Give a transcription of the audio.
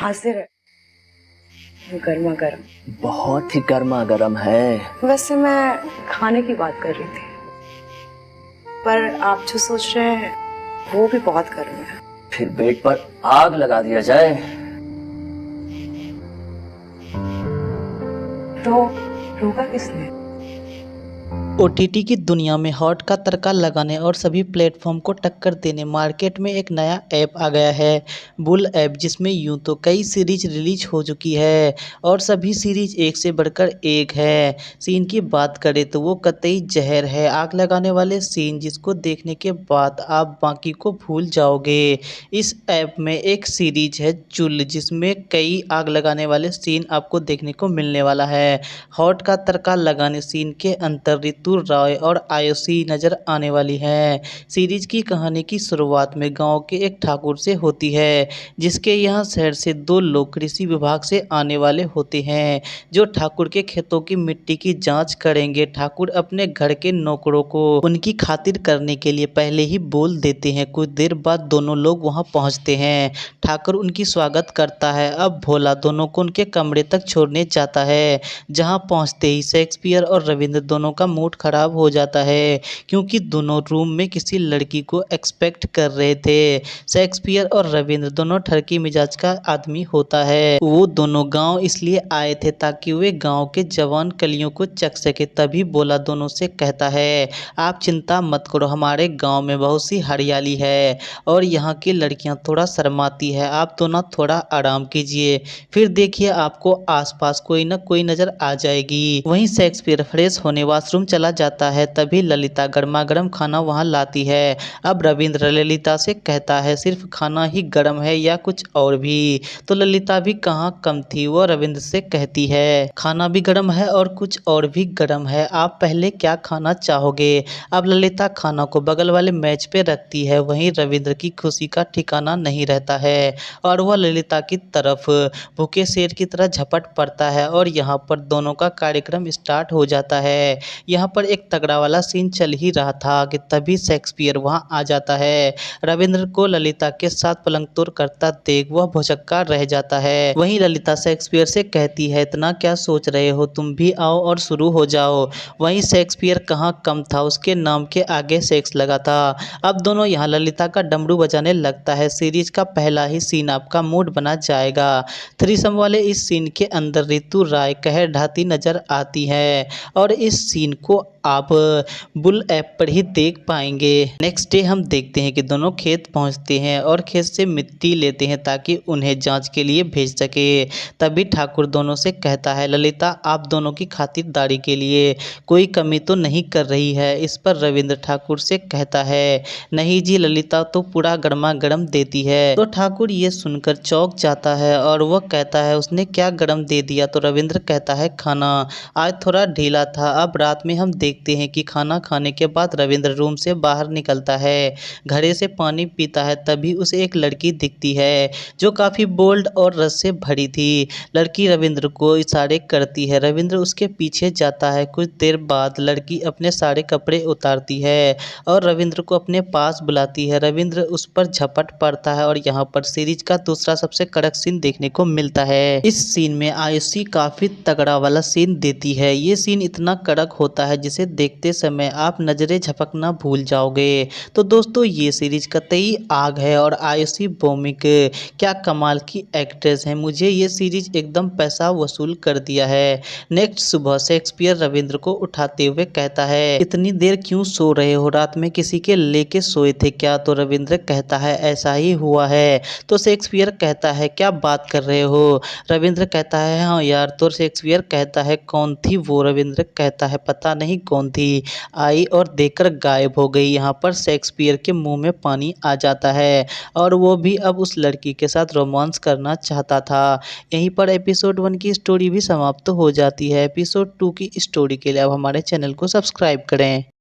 हाजिर है गर्मा गर्म। बहुत ही गर्मा गर्म है। वैसे मैं खाने की बात कर रही थी, पर आप जो सोच रहे हैं वो भी बहुत गर्म है। फिर पेट पर आग लगा दिया जाए। तो रोका किसने? ओटीटी की दुनिया में हॉट का तड़का लगाने और सभी प्लेटफॉर्म को टक्कर देने मार्केट में एक नया ऐप आ गया है, बुल ऐप, जिसमें यूं तो कई सीरीज रिलीज हो चुकी है और सभी सीरीज एक से बढ़कर एक है। सीन की बात करें तो वो कतई जहर है, आग लगाने वाले सीन जिसको देखने के बाद आप बाकी को भूल जाओगे। इस ऐप में एक सीरीज है चुल, जिसमें कई आग लगाने वाले सीन आपको देखने को मिलने वाला है। हॉट का तड़का लगाने सीन के अंतर ऋतु रॉय और आयुषी नजर आने वाली है। सीरीज की कहानी की शुरुआत में गांव के एक ठाकुर से होती है, जिसके यहाँ शहर से दो लोग कृषि विभाग से आने वाले होते हैं, जो ठाकुर के खेतों की मिट्टी की जांच करेंगे। ठाकुर अपने घर के नौकरों को उनकी खातिर करने के लिए पहले ही बोल देते हैं। कुछ देर बाद दोनों लोग वहां पहुंचते हैं। ठाकुर उनकी स्वागत करता है। अब भोला दोनों को उनके कमरे तक छोड़ने जाता है, जहां पहुंचते ही शेक्सपियर और रविंद्र दोनों का मूड खराब हो जाता है, क्योंकि दोनों रूम में किसी लड़की को एक्सपेक्ट कर रहे थे। शेक्सपियर और रविंद्र दोनों ठरकी मिजाज का आदमी होता है। वो दोनों गांव इसलिए आए थे ताकि वे गांव के जवान कलियों को चख सके। तभी बोला दोनों से कहता है, आप चिंता मत करो, हमारे गांव में बहुत सी हरियाली है और यहाँ की लड़कियां थोड़ा शर्माती है, आप दोनों थोड़ा आराम कीजिए, फिर देखिए आपको आसपास कोई न कोई नजर आ जाएगी। वहीं शेक्सपियर फ्रेश होने वॉशरूम चला जाता है। तभी ललिता गर्मा गर्म खाना वहां लाती है। अब रविंद्र ललिता से कहता है, सिर्फ खाना ही गर्म है या कुछ और भी? तो ललिता भी कहाँ कम थी, वो रविंद्र से कहती है, खाना भी गर्म है और कुछ और भी गर्म है, आप पहले क्या खाना चाहोगे? अब ललिता खाना को बगल वाले मेज पे रखती है। वहीं रविंद्र की खुशी का ठिकाना नहीं रहता है और वह ललिता की तरफ भूखे शेर की तरह झपट पड़ता है और यहाँ पर दोनों का कार्यक्रम स्टार्ट हो जाता है। यहाँ पर एक तगड़ा वाला सीन चल ही रहा था कि तभी शेक्सपियर वहाँ आ जाता है। रविंद्र को ललिता के साथ पलंग तोड़ करता देख वह भौचक्का रह जाता है। वहीं ललिता शेक्सपियर से कहती है, इतना क्या सोच रहे हो, तुम भी आओ और शुरू हो जाओ। वहीं शेक्सपियर कहाँ कम था, उसके नाम के आगे सेक्स लगा था। अब दोनों यहाँ ललिता का डमरू बजाने लगता है। सीरीज का पहला ही सीन आपका मूड बना जाएगा। थ्रीसम वाले इस सीन के अंदर ऋतु राय कहर ढाती नजर आती है और इस सीन को आप बुल ऐप पर ही देख पाएंगे। नेक्स्ट डे हम देखते हैं कि दोनों खेत पहुंचते हैं और खेत से मिट्टी लेते हैं ताकि उन्हें जांच के लिए भेज सके। तभी ठाकुर दोनों से कहता है, ललिता आप दोनों की खातिरदारी के लिए कोई कमी तो नहीं कर रही है? इस पर रविंद्र ठाकुर से कहता है, नहीं जी, ललिता तो पूरा गर्मा गर्म देती है। तो ठाकुर ये सुनकर चौंक जाता है और वह कहता है, उसने क्या गर्म दे दिया? तो रविंद्र कहता है, खाना आज थोड़ा ढीला था। अब रात में हम देखते हैं कि खाना खाने के बाद रविंद्र रूम से बाहर निकलता है, घड़े से पानी पीता है। तभी उसे एक लड़की दिखती है जो काफ़ी बोल्ड और रस से भरी थी। लड़की रविंद्र को इशारे करती है। रविंद्र उसके पीछे जाता है। कुछ देर बाद लड़की अपने सारे कपड़े उतारती है और रविंद्र को अपने पास बुलाती है। रविंद्र उस पर झपट पड़ता है और यहाँ पर सीरीज का दूसरा सबसे कड़क सीन देखने को मिलता है। इस सीन में आयुषी काफ़ी तगड़ा वाला सीन देती है। ये सीन इतना कड़क होता है जिसे देखते समय आप नजरें झपकना भूल जाओगे। तो दोस्तों ये सीरीज कतई आग है और आयुषी भौमिक क्या कमाल की एक्ट्रेस है। मुझे ये सीरीज एकदम पैसा वसूल कर दिया है। नेक्स्ट सुबह शेक्सपियर रविंद्र को उठाते हुए कहता है, इतनी देर क्यों सो रहे हो, रात में किसी के लेके सोए थे क्या? तो रविंद्र कहता है, ऐसा ही हुआ है। तो शेक्सपियर कहता है, क्या बात कर रहे हो? रविंद्र कहता है, हाँ यार। तो शेक्सपियर कहता है, कौन थी वो? रविंद्र कहता है, पता नहीं कौन थी, आई और देखकर गायब हो गई। यहाँ पर शेक्सपियर के मुंह में पानी आ जाता है और वो भी अब उस लड़की के साथ रोमांस करना चाहता था। यहीं पर एपिसोड 1 की स्टोरी भी समाप्त हो जाती है। एपिसोड 2 की स्टोरी के लिए अब हमारे चैनल को सब्सक्राइब करें।